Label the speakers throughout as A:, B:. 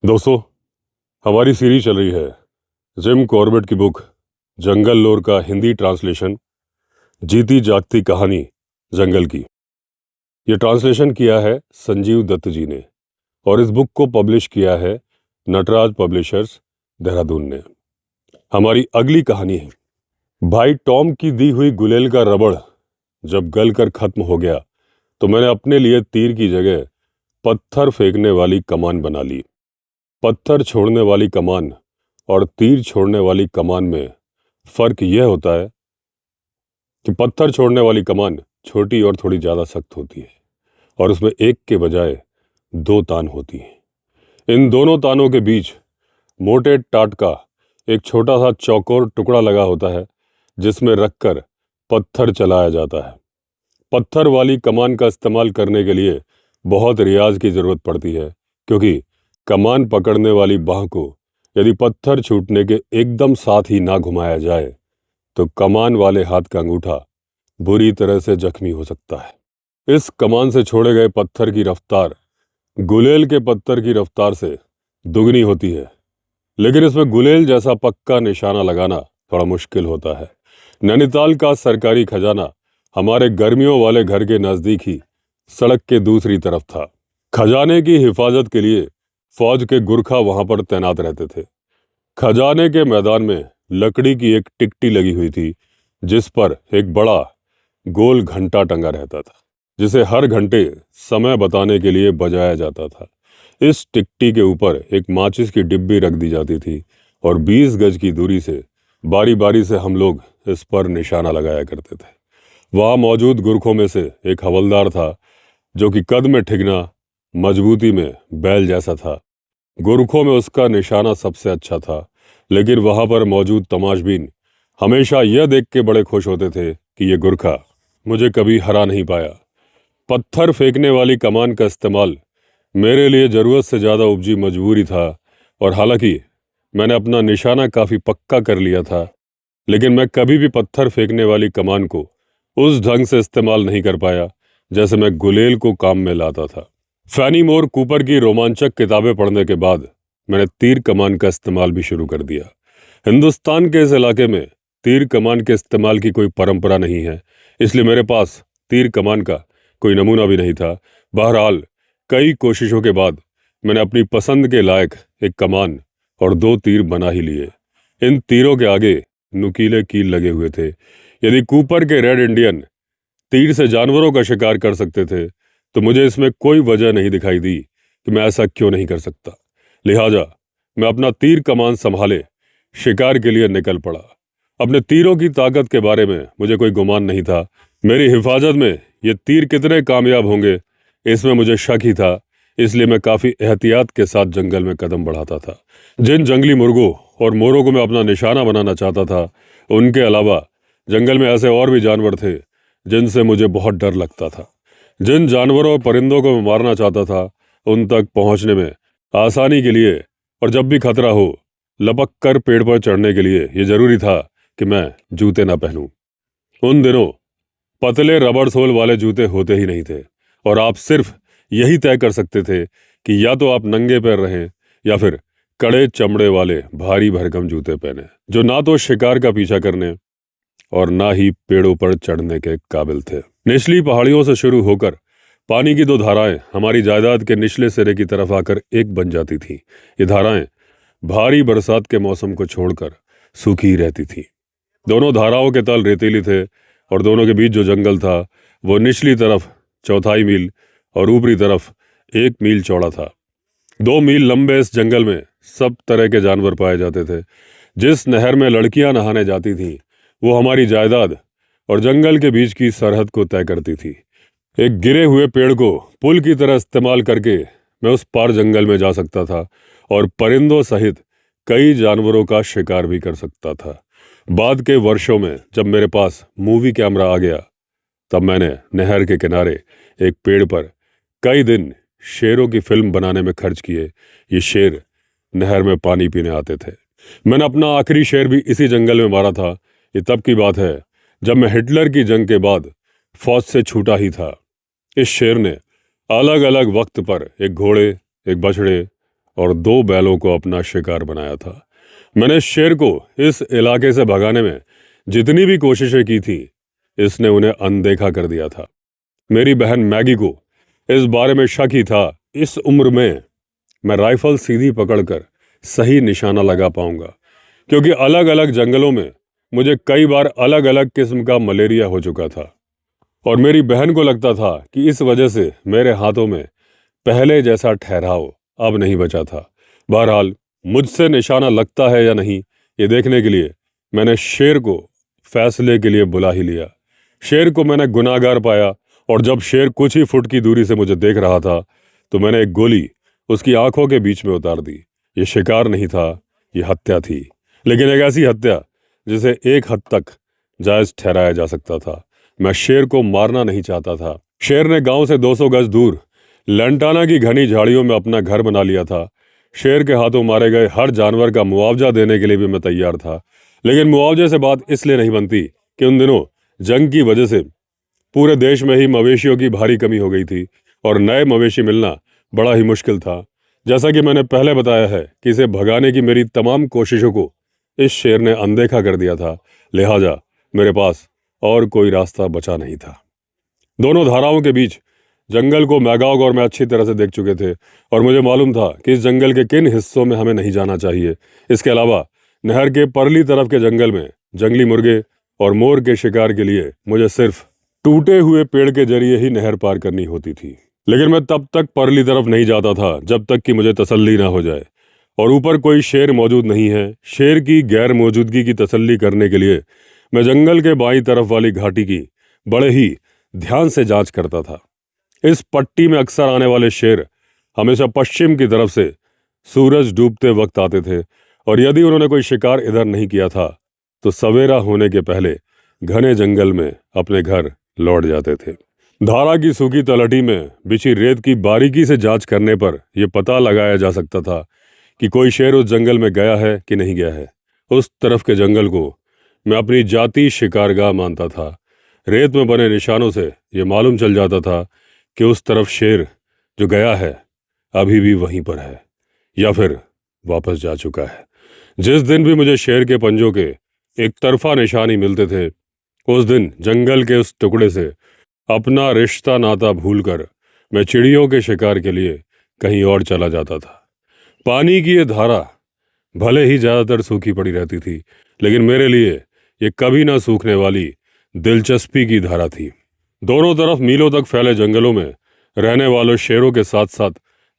A: दोस्तों, हमारी सीरीज चल रही है जिम कॉर्बेट की बुक जंगल लॉर का हिंदी ट्रांसलेशन जीती जागती कहानी जंगल की। ये ट्रांसलेशन किया है संजीव दत्त जी ने और इस बुक को पब्लिश किया है नटराज पब्लिशर्स देहरादून ने। हमारी अगली कहानी है भाई टॉम की दी हुई गुलेल का रबड़ जब गल कर खत्म हो गया तो मैंने अपने लिए तीर की जगह पत्थर फेंकने वाली कमान बना ली। पत्थर छोड़ने वाली कमान और तीर छोड़ने वाली कमान में फर्क यह होता है कि पत्थर छोड़ने वाली कमान छोटी और थोड़ी ज़्यादा सख्त होती है और उसमें एक के बजाय दो तान होती हैं। इन दोनों तानों के बीच मोटे टाट का एक छोटा सा चौकोर टुकड़ा लगा होता है जिसमें रखकर पत्थर चलाया जाता है। पत्थर वाली कमान का इस्तेमाल करने के लिए बहुत रियाज की ज़रूरत पड़ती है, क्योंकि कमान पकड़ने वाली बाह को यदि पत्थर छूटने के एकदम साथ ही ना घुमाया जाए तो कमान वाले हाथ का अंगूठा बुरी तरह से जख्मी हो सकता है। इस कमान से छोड़े गए पत्थर की रफ्तार गुलेल के पत्थर की रफ्तार से दुगनी होती है, लेकिन इसमें गुलेल जैसा पक्का निशाना लगाना थोड़ा मुश्किल होता है। नैनीताल का सरकारी खजाना हमारे गर्मियों वाले घर के नज़दीक ही सड़क के दूसरी तरफ था। खजाने की हिफाजत के लिए फौज के गुरखा वहां पर तैनात रहते थे। खजाने के मैदान में लकड़ी की एक टिकटी लगी हुई थी जिस पर एक बड़ा गोल घंटा टंगा रहता था, जिसे हर घंटे समय बताने के लिए बजाया जाता था। इस टिकटी के ऊपर एक माचिस की डिब्बी रख दी जाती थी और 20 गज की दूरी से बारी बारी से हम लोग इस पर निशाना लगाया करते थे। वहां मौजूद गुरखों में से एक हवलदार था जो कि कद में ठिगना, मजबूती में बैल जैसा था। गुरखों में उसका निशाना सबसे अच्छा था, लेकिन वहां पर मौजूद तमाशबीन हमेशा यह देख के बड़े खुश होते थे कि ये गुरखा मुझे कभी हरा नहीं पाया। पत्थर फेंकने वाली कमान का इस्तेमाल मेरे लिए ज़रूरत से ज़्यादा उपजी मजबूरी था और हालांकि मैंने अपना निशाना काफ़ी पक्का कर लिया था, लेकिन मैं कभी भी पत्थर फेंकने वाली कमान को उस ढंग से इस्तेमाल नहीं कर पाया जैसे मैं गुलेल को काम में लाता था। फैनी मोर कूपर की रोमांचक किताबें पढ़ने के बाद मैंने तीर कमान का इस्तेमाल भी शुरू कर दिया। हिंदुस्तान के इस इलाके में तीर कमान के इस्तेमाल की कोई परंपरा नहीं है, इसलिए मेरे पास तीर कमान का कोई नमूना भी नहीं था। बहरहाल कई कोशिशों के बाद मैंने अपनी पसंद के लायक एक कमान और 2 तीर बना ही लिए। इन तीरों के आगे नुकीले कील लगे हुए थे। यदि कूपर के रेड इंडियन तीर से जानवरों का शिकार कर सकते थे तो मुझे इसमें कोई वजह नहीं दिखाई दी कि मैं ऐसा क्यों नहीं कर सकता। लिहाजा मैं अपना तीर कमान संभाले शिकार के लिए निकल पड़ा। अपने तीरों की ताकत के बारे में मुझे कोई गुमान नहीं था। मेरी हिफाजत में ये तीर कितने कामयाब होंगे इसमें मुझे शक ही था, इसलिए मैं काफ़ी एहतियात के साथ जंगल में कदम बढ़ाता था। जिन जंगली मुर्गों और मोरों को मैं अपना निशाना बनाना चाहता था, उनके अलावा जंगल में ऐसे और भी जानवर थे जिनसे मुझे बहुत डर लगता था। जिन जानवरों और परिंदों को मैं मारना चाहता था, उन तक पहुंचने में आसानी के लिए और जब भी खतरा हो लपक कर पेड़ पर चढ़ने के लिए ये जरूरी था कि मैं जूते ना पहनूं। उन दिनों पतले रबड़ सोल वाले जूते होते ही नहीं थे और आप सिर्फ यही तय कर सकते थे कि या तो आप नंगे पैर रहें या फिर कड़े चमड़े वाले भारी भरकम जूते पहने जो ना तो शिकार का पीछा करने और ना ही पेड़ों पर चढ़ने के काबिल थे। निचली पहाड़ियों से शुरू होकर पानी की 2 धाराएं हमारी जायदाद के निचले सिरे की तरफ आकर एक बन जाती थीं। ये धाराएं भारी बरसात के मौसम को छोड़कर सूखी ही रहती थीं। दोनों धाराओं के तल रेतीली थे और दोनों के बीच जो जंगल था वो निचली तरफ 1/4 मील और ऊपरी तरफ 1 मील चौड़ा था। 2 मील लंबे इस जंगल में सब तरह के जानवर पाए जाते थे। जिस नहर में लड़कियां नहाने जाती थीं वो हमारी जायदाद और जंगल के बीच की सरहद को तय करती थी। एक गिरे हुए पेड़ को पुल की तरह इस्तेमाल करके मैं उस पार जंगल में जा सकता था और परिंदों सहित कई जानवरों का शिकार भी कर सकता था। बाद के वर्षों में जब मेरे पास मूवी कैमरा आ गया तब मैंने नहर के किनारे एक पेड़ पर कई दिन शेरों की फिल्म बनाने में खर्च किए। ये शेर नहर में पानी पीने आते थे। मैंने अपना आखिरी शेर भी इसी जंगल में मारा था। ये तब की बात है जब मैं हिटलर की जंग के बाद फौज से छूटा ही था। इस शेर ने अलग अलग वक्त पर एक घोड़े, एक बछड़े और 2 बैलों को अपना शिकार बनाया था। मैंने शेर को इस इलाके से भगाने में जितनी भी कोशिशें की थी, इसने उन्हें अनदेखा कर दिया था। मेरी बहन मैगी को इस बारे में शक ही था, इस उम्र में मैं राइफल सीधी पकड़कर सही निशाना लगा पाऊंगा, क्योंकि अलग अलग जंगलों में मुझे कई बार अलग अलग किस्म का मलेरिया हो चुका था और मेरी बहन को लगता था कि इस वजह से मेरे हाथों में पहले जैसा ठहराव अब नहीं बचा था। बहरहाल मुझसे निशाना लगता है या नहीं, ये देखने के लिए मैंने शेर को फैसले के लिए बुला ही लिया। शेर को मैंने गुनाहगार पाया और जब शेर कुछ ही फुट की दूरी से मुझे देख रहा था तो मैंने एक गोली उसकी आंखों के बीच में उतार दी। ये शिकार नहीं था, ये हत्या थी, लेकिन एक ऐसी हत्या जिसे एक हद तक जायज ठहराया जा सकता था। मैं शेर को मारना नहीं चाहता था। शेर ने गांव से 200 गज दूर लंटाना की घनी झाड़ियों में अपना घर बना लिया था। शेर के हाथों मारे गए हर जानवर का मुआवजा देने के लिए भी मैं तैयार था, लेकिन मुआवजे से बात इसलिए नहीं बनती कि उन दिनों जंग की वजह से पूरे देश में ही मवेशियों की भारी कमी हो गई थी और नए मवेशी मिलना बड़ा ही मुश्किल था। जैसा कि मैंने पहले बताया है कि इसे भगाने की मेरी तमाम कोशिशों को इस शेर ने अनदेखा कर दिया था, लिहाजा मेरे पास और कोई रास्ता बचा नहीं था। दोनों धाराओं के बीच जंगल को मैगॉग और मैं अच्छी तरह से देख चुके थे और मुझे मालूम था कि इस जंगल के किन हिस्सों में हमें नहीं जाना चाहिए। इसके अलावा नहर के परली तरफ के जंगल में जंगली मुर्गे और मोर के शिकार के लिए मुझे सिर्फ टूटे हुए पेड़ के जरिए ही नहर पार करनी होती थी। लेकिन मैं तब तक परली तरफ नहीं जाता था जब तक कि मुझे तसल्ली ना हो जाए और ऊपर कोई शेर मौजूद नहीं है। शेर की गैर मौजूदगी की तसल्ली करने के लिए मैं जंगल के बाईं तरफ वाली घाटी की बड़े ही ध्यान से जांच करता था। इस पट्टी में अक्सर आने वाले शेर हमेशा पश्चिम की तरफ से सूरज डूबते वक्त आते थे और यदि उन्होंने कोई शिकार इधर नहीं किया था तो सवेरा होने के पहले घने जंगल में अपने घर लौट जाते थे। धारा की सूखी तलहटी में बिछी रेत की बारीकी से जांच करने पर यह पता लगाया जा सकता था कि कोई शेर उस जंगल में गया है कि नहीं गया है। उस तरफ के जंगल को मैं अपनी जाती शिकारगाह मानता था। रेत में बने निशानों से यह मालूम चल जाता था कि उस तरफ शेर जो गया है अभी भी वहीं पर है या फिर वापस जा चुका है। जिस दिन भी मुझे शेर के पंजों के एक तरफा निशानी मिलते थे, उस दिन जंगल के उस टुकड़े से अपना रिश्ता नाता भूलकर मैं चिड़ियों के शिकार के लिए कहीं और चला जाता था। पानी की ये धारा भले ही ज्यादातर सूखी पड़ी रहती थी, लेकिन मेरे लिए ये कभी ना सूखने वाली दिलचस्पी की धारा थी। दोनों तरफ मीलों तक फैले जंगलों में रहने वाले शेरों के साथ साथ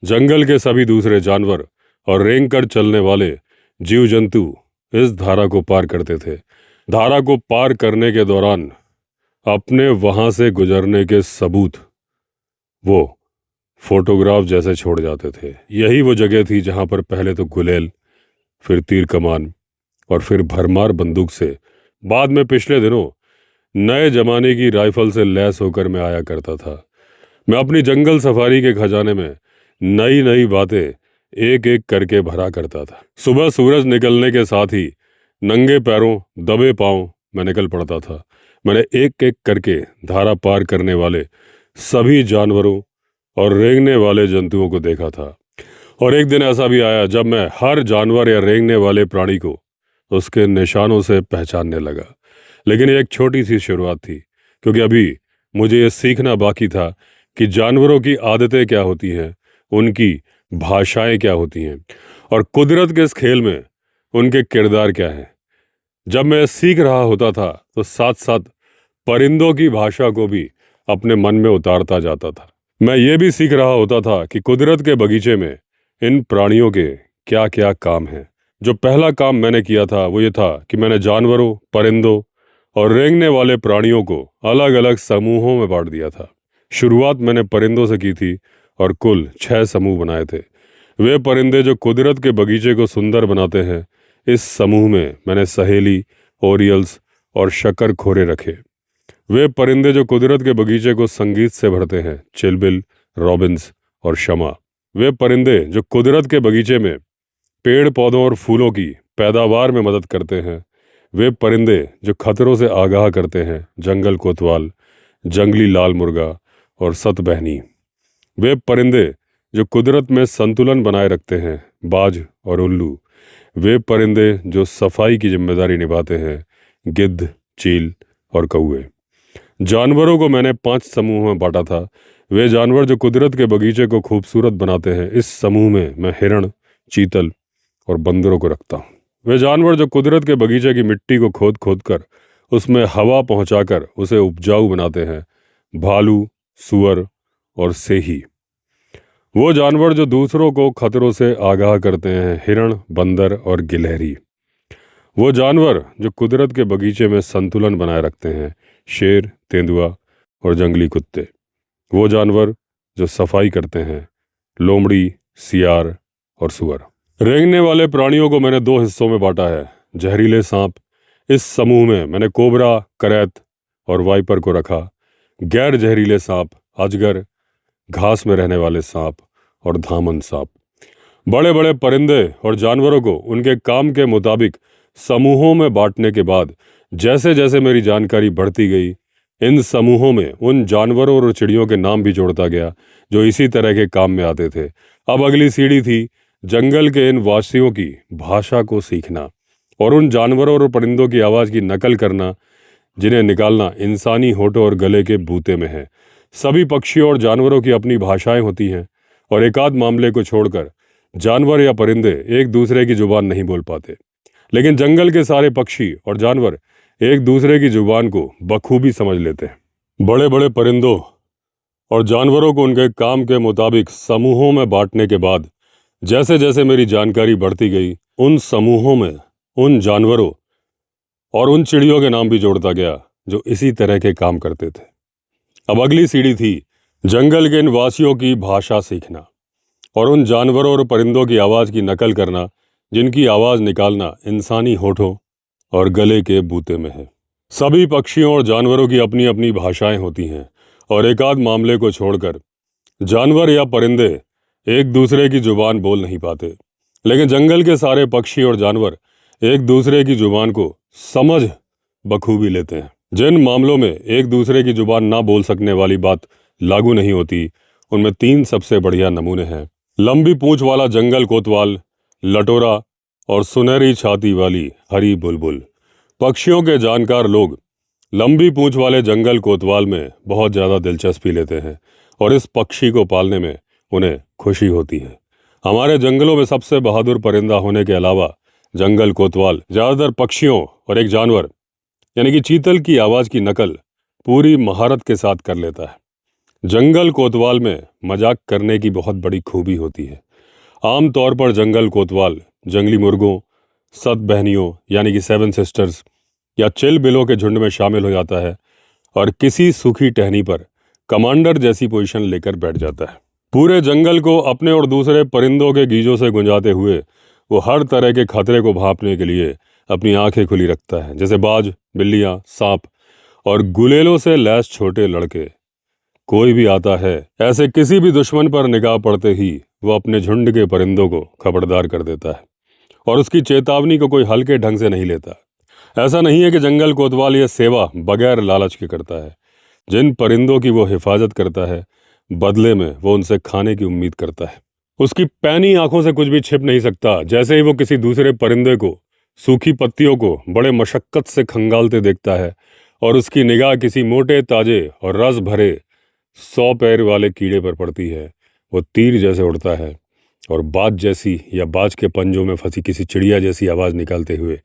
A: जंगल के सभी दूसरे जानवर और रेंग कर चलने वाले जीव जंतु इस धारा को पार करते थे। धारा को पार करने के दौरान अपने वहां से गुजरने के सबूत वो फोटोग्राफ जैसे छोड़ जाते थे। यही वो जगह थी जहां पर पहले तो गुलेल, फिर तीर कमान और फिर भरमार बंदूक से, बाद में पिछले दिनों नए जमाने की राइफल से लैस होकर मैं आया करता था। मैं अपनी जंगल सफारी के खजाने में नई नई बातें एक एक करके भरा करता था। सुबह सूरज निकलने के साथ ही नंगे पैरों दबे पांव मैं निकल पड़ता था। मैंने एक एक करके धारा पार करने वाले सभी जानवरों और रेंगने वाले जंतुओं को देखा था और एक दिन ऐसा भी आया जब मैं हर जानवर या रेंगने वाले प्राणी को उसके निशानों से पहचानने लगा। लेकिन एक छोटी सी शुरुआत थी, क्योंकि अभी मुझे ये सीखना बाकी था कि जानवरों की आदतें क्या होती हैं, उनकी भाषाएं क्या होती हैं और कुदरत के इस खेल में उनके किरदार क्या हैं। जब मैं सीख रहा होता था तो साथ साथ परिंदों की भाषा को भी अपने मन में उतारता जाता था। मैं ये भी सीख रहा होता था कि कुदरत के बगीचे में इन प्राणियों के क्या क्या काम हैं। जो पहला काम मैंने किया था वो ये था कि मैंने जानवरों, परिंदों और रेंगने वाले प्राणियों को अलग अलग समूहों में बांट दिया था। शुरुआत मैंने परिंदों से की थी और कुल 6 समूह बनाए थे। वे परिंदे जो कुदरत के बगीचे को सुंदर बनाते हैं, इस समूह में मैंने सहेली, ओरियल्स और शकरखोरे रखे। वे परिंदे जो कुदरत के बगीचे को संगीत से भरते हैं, चिलबिल, रॉबिन्स और शमा। वे परिंदे जो कुदरत के बगीचे में पेड़ पौधों और फूलों की पैदावार में मदद करते हैं। वे परिंदे जो खतरों से आगाह करते हैं, जंगल कोतवाल, जंगली लाल मुर्गा और सतबहनी। वे परिंदे जो कुदरत में संतुलन बनाए रखते हैं, बाज और उल्लू। वे परिंदे जो सफाई की जिम्मेदारी निभाते हैं, गिद्ध, चील और कौवे। जानवरों को मैंने 5 समूह में बांटा था। वे जानवर जो कुदरत के बगीचे को खूबसूरत बनाते हैं। इस समूह में मैं हिरण, चीतल और बंदरों को रखता हूँ। वे जानवर जो कुदरत के बगीचे की मिट्टी को खोद खोद कर उसमें हवा पहुंचाकर उसे उपजाऊ बनाते हैं, भालू, सुअर और सेही। वो जानवर जो दूसरों को खतरों से आगाह करते हैं, हिरण, बंदर और गिलहरी। वो जानवर जो कुदरत के बगीचे में संतुलन बनाए रखते हैं, शेर, तेंदुआ और जंगली कुत्ते। वो जानवर जो सफाई करते हैं, लोमड़ी, सियार और सुअर। रेंगने वाले प्राणियों को मैंने 2 हिस्सों में बांटा है। जहरीले सांप, इस समूह में मैंने कोबरा, करैत और वाइपर को रखा। गैर जहरीले सांप, अजगर, घास में रहने वाले सांप और धामन सांप। बड़े बड़े परिंदे और जानवरों को उनके काम के मुताबिक समूहों में बांटने के बाद जैसे जैसे मेरी जानकारी बढ़ती गई, इन समूहों में उन जानवरों और चिड़ियों के नाम भी जोड़ता गया जो इसी तरह के काम में आते थे। अब अगली सीढ़ी थी जंगल के इन वासियों की भाषा को सीखना और उन जानवरों और परिंदों की आवाज़ की नकल करना जिन्हें निकालना इंसानी होठों और गले के बूते में है। सभी पक्षियों और जानवरों की अपनी भाषाएं होती हैं और एकाध मामले को छोड़कर जानवर या परिंदे एक दूसरे की जुबान नहीं बोल पाते, लेकिन जंगल के सारे पक्षी और जानवर एक दूसरे की जुबान को बखूबी समझ लेते हैं। बड़े बड़े परिंदों और जानवरों को उनके काम के मुताबिक समूहों में बांटने के बाद जैसे जैसे मेरी जानकारी बढ़ती गई, उन समूहों में उन जानवरों और उन चिड़ियों के नाम भी जोड़ता गया जो इसी तरह के काम करते थे। अब अगली सीढ़ी थी जंगल के इन वासियों की भाषा सीखना और उन जानवरों और परिंदों की आवाज़ की नकल करना जिनकी आवाज़ निकालना इंसानी होठों और गले के बूते में है। सभी पक्षियों और जानवरों की अपनी अपनी भाषाएं होती हैं और एकाध मामले को छोड़कर जानवर या परिंदे एक दूसरे की जुबान बोल नहीं पाते, लेकिन जंगल के सारे पक्षी और जानवर एक दूसरे की जुबान को समझ बखूबी लेते हैं। जिन मामलों में एक दूसरे की जुबान ना बोल सकने वाली बात लागू नहीं होती, उनमें 3 सबसे बढ़िया नमूने हैं। लंबी पूंछ वाला जंगल कोतवाल, लटोरा और सुनहरी छाती वाली हरी बुलबुल। पक्षियों के जानकार लोग लंबी पूंछ वाले जंगल कोतवाल में बहुत ज़्यादा दिलचस्पी लेते हैं और इस पक्षी को पालने में उन्हें खुशी होती है। हमारे जंगलों में सबसे बहादुर परिंदा होने के अलावा जंगल कोतवाल ज़्यादातर पक्षियों और एक जानवर यानी कि चीतल की आवाज़ की नकल पूरी महारत के साथ कर लेता है। जंगल कोतवाल में मजाक करने की बहुत बड़ी खूबी होती है। आम तौर पर जंगल कोतवाल जंगली मुर्गों, 7 बहनियों यानी कि 7 सिस्टर्स या चिल बिलों के झुंड में शामिल हो जाता है और किसी सूखी टहनी पर कमांडर जैसी पोजीशन लेकर बैठ जाता है। पूरे जंगल को अपने और दूसरे परिंदों के गीजों से गुंजाते हुए वो हर तरह के खतरे को भांपने के लिए अपनी आंखें खुली रखता है, जैसे बाज, बिल्लियां, सांप और गुलेलों से लैस छोटे लड़के। कोई भी आता है, ऐसे किसी भी दुश्मन पर निगाह पड़ते ही वो अपने झुंड के परिंदों को खबरदार कर देता है और उसकी चेतावनी को कोई हल्के ढंग से नहीं लेता। ऐसा नहीं है कि जंगल कोतवाल ये सेवा बगैर लालच के करता है। जिन परिंदों की वो हिफाजत करता है, बदले में वो उनसे खाने की उम्मीद करता है। उसकी पैनी आंखों से कुछ भी छिप नहीं सकता। जैसे ही वो किसी दूसरे परिंदे को सूखी पत्तियों को बड़े मशक्कत से खंगालते देखता है और उसकी निगाह किसी मोटे, ताजे और रस भरे 100 पैर वाले कीड़े पर पड़ती है, वो तीर जैसे उड़ता है और बाज जैसी या बाज के पंजों में फंसी किसी चिड़िया जैसी आवाज़ निकालते हुए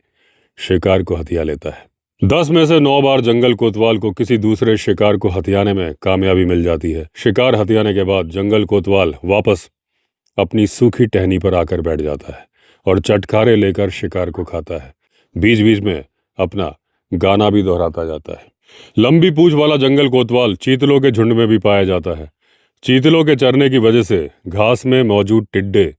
A: शिकार को हथिया लेता है। 10 में से 9 बार जंगल कोतवाल को किसी दूसरे शिकार को हथियाने में कामयाबी मिल जाती है। शिकार हथियाने के बाद जंगल कोतवाल वापस अपनी सूखी टहनी पर आकर बैठ जाता है और चटखारे लेकर शिकार को खाता है। बीच बीच में अपना गाना भी दोहराता जाता है। लंबी पूंछ वाला जंगल कोतवाल चीतलों के झुंड में भी पाया जाता है। चीतलों के चरने की वजह से घास में मौजूद टिड्डे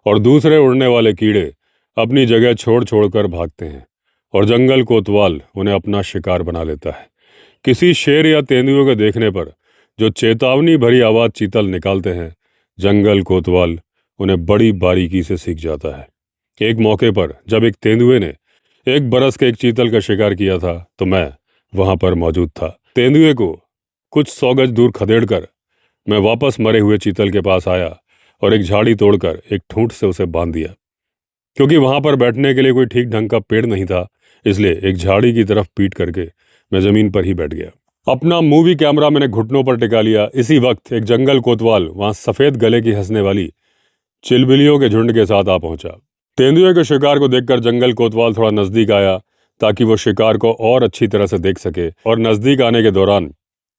A: और दूसरे उड़ने वाले कीड़े अपनी जगह छोड़ छोड़कर भागते हैं और जंगल कोतवाल उन्हें अपना शिकार बना लेता है। किसी शेर या तेंदुए को देखने पर जो चेतावनी भरी आवाज़ चीतल निकालते हैं, जंगल कोतवाल उन्हें बड़ी बारीकी से सीख जाता है। एक मौके पर जब एक तेंदुए ने 1 बरस के एक चीतल का शिकार किया था तो मैं वहां पर मौजूद था। तेंदुए को कुछ 100 गज दूर खदेड़कर मैं वापस मरे हुए चीतल के पास आया और एक झाड़ी तोड़कर एक ठूंठ से उसे बांध दिया। क्योंकि वहां पर बैठने के लिए कोई ठीक ढंग का पेड़ नहीं था, इसलिए एक झाड़ी की तरफ पीट करके मैं जमीन पर ही बैठ गया। अपना मूवी कैमरा मैंने घुटनों पर टिका लिया। इसी वक्त एक जंगल कोतवाल वहां सफेद गले की हंसने वाली चिलबिलियों के झुंड के साथ आ पहुंचा। तेंदुए के शिकार को देखकर जंगल कोतवाल थोड़ा नजदीक आया ताकि वो शिकार को और अच्छी तरह से देख सके, और नजदीक आने के दौरान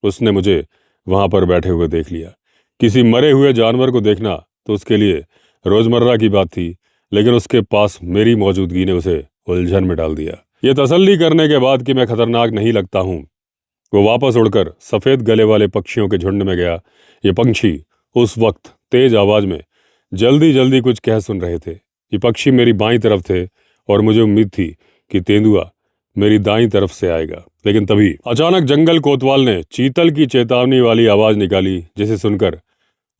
A: उसने मुझे वहां पर बैठे हुए देख लिया। किसी मरे हुए जानवर को देखना तो उसके लिए रोजमर्रा की बात थी, लेकिन उसके पास मेरी मौजूदगी ने उसे उलझन में डाल दिया। ये तसल्ली करने के बाद कि मैं खतरनाक नहीं लगता हूं, वो वापस उड़कर सफेद गले वाले पक्षियों के झुंड में गया। ये पंछी उस वक्त तेज आवाज में जल्दी जल्दी कुछ कह सुन रहे थे। ये पक्षी मेरी बाईं तरफ थे और मुझे उम्मीद थी कि तेंदुआ मेरी दाईं तरफ से आएगा। लेकिन तभी अचानक जंगल कोतवाल ने चीतल की चेतावनी वाली आवाज निकाली, जिसे सुनकर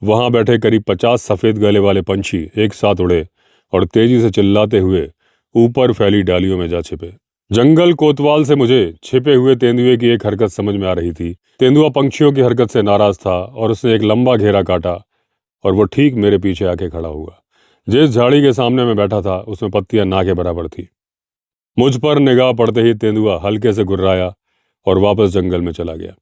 A: वहां बैठे करीब 50 सफेद गले वाले पंछी एक साथ उड़े और तेजी से चिल्लाते हुए ऊपर फैली डालियों में जा छिपे। जंगल कोतवाल से मुझे छिपे हुए तेंदुए की एक हरकत समझ में आ रही थी। तेंदुआ पंछियों की हरकत से नाराज था और उसने एक लंबा घेरा काटा और वो ठीक मेरे पीछे आके खड़ा हुआ। जिस झाड़ी के सामने मैं बैठा था उसमें पत्तियां ना के बराबर थी। मुझ पर निगाह पड़ते ही तेंदुआ हल्के से गुर्राया और वापस जंगल में चला गया।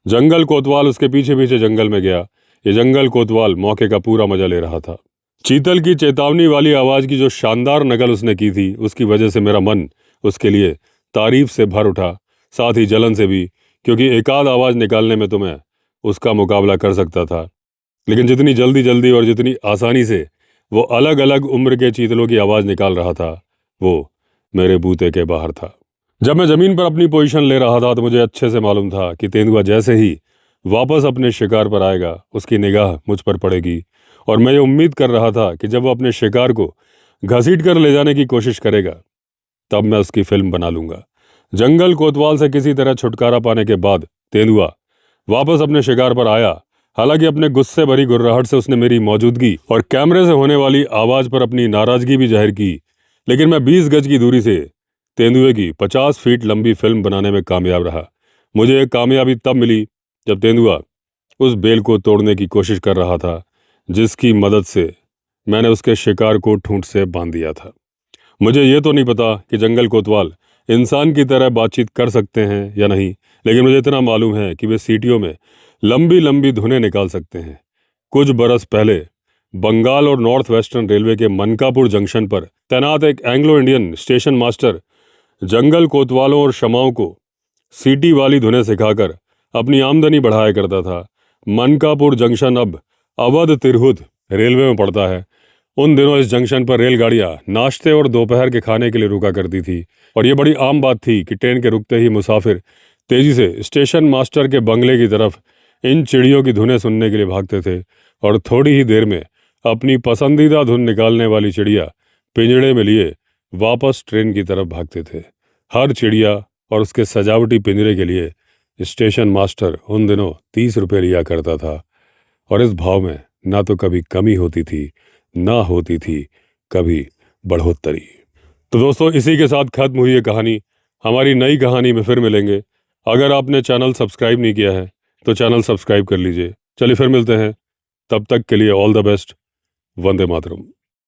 A: जंगल कोतवाल उसके पीछे पीछे जंगल में गया। ये जंगल कोतवाल मौके का पूरा मजा ले रहा था। चीतल की चेतावनी वाली आवाज की जो शानदार नकल उसने की थी, उसकी वजह से मेरा मन उसके लिए तारीफ से भर उठा, साथ ही जलन से भी, क्योंकि एकाध आवाज निकालने में तो मैं उसका मुकाबला कर सकता था, लेकिन जितनी जल्दी जल्दी और जितनी आसानी से वो अलग अलग उम्र के चीतलों की आवाज निकाल रहा था, वो मेरे बूते के बाहर था। जब मैं जमीन पर अपनी पोजीशन ले रहा था तो मुझे अच्छे से मालूम था कि तेंदुआ जैसे ही वापस अपने शिकार पर आएगा, उसकी निगाह मुझ पर पड़ेगी, और मैं ये उम्मीद कर रहा था कि जब वो अपने शिकार को घसीट कर ले जाने की कोशिश करेगा, तब मैं उसकी फिल्म बना लूंगा। जंगल कोतवाल से किसी तरह छुटकारा पाने के बाद तेंदुआ वापस अपने शिकार पर आया। हालांकि अपने गुस्से भरी गुर्राहट से उसने मेरी मौजूदगी और कैमरे से होने वाली आवाज पर अपनी नाराजगी भी जाहिर की, लेकिन मैं 20 गज की दूरी से तेंदुए की 50 फीट लंबी फिल्म बनाने में कामयाब रहा। मुझे एक कामयाबी तब मिली जब तेंदुआ उस बेल को तोड़ने की कोशिश कर रहा था, जिसकी मदद से मैंने उसके शिकार को ठूंठ से बांध दिया था। मुझे ये तो नहीं पता कि जंगल कोतवाल इंसान की तरह बातचीत कर सकते हैं या नहीं, लेकिन मुझे इतना मालूम है कि वे सीटियों में लंबी लंबी धुनें निकाल सकते हैं। कुछ बरस पहले बंगाल और नॉर्थ वेस्टर्न रेलवे के मनकापुर जंक्शन पर तैनात एक एंग्लो इंडियन स्टेशन मास्टर जंगल कोतवालों और शमाओं को सीटी वाली धुनें सिखाकर अपनी आमदनी बढ़ाया करता था। मनकापुर जंक्शन अब अवध तिरहुत रेलवे में पड़ता है। उन दिनों इस जंक्शन पर रेलगाड़ियां नाश्ते और दोपहर के खाने के लिए रुका करती थी, और ये बड़ी आम बात थी कि ट्रेन के रुकते ही मुसाफिर तेजी से स्टेशन मास्टर के बंगले की तरफ इन चिड़ियों की धुनें सुनने के लिए भागते थे, और थोड़ी ही देर में अपनी पसंदीदा धुन निकालने वाली चिड़िया पिंजड़े में लिए वापस ट्रेन की तरफ भागते थे। हर चिड़िया और उसके सजावटी पिंजरे के लिए स्टेशन मास्टर उन दिनों 30 रुपये लिया करता था, और इस भाव में ना तो कभी कमी होती थी, ना होती थी कभी बढ़ोतरी। तो दोस्तों, इसी के साथ खत्म हुई ये कहानी। हमारी नई कहानी में फिर मिलेंगे। अगर आपने चैनल सब्सक्राइब नहीं किया है तो चैनल सब्सक्राइब कर लीजिए। चलिए फिर मिलते हैं, तब तक के लिए all the best. Vande Mataram.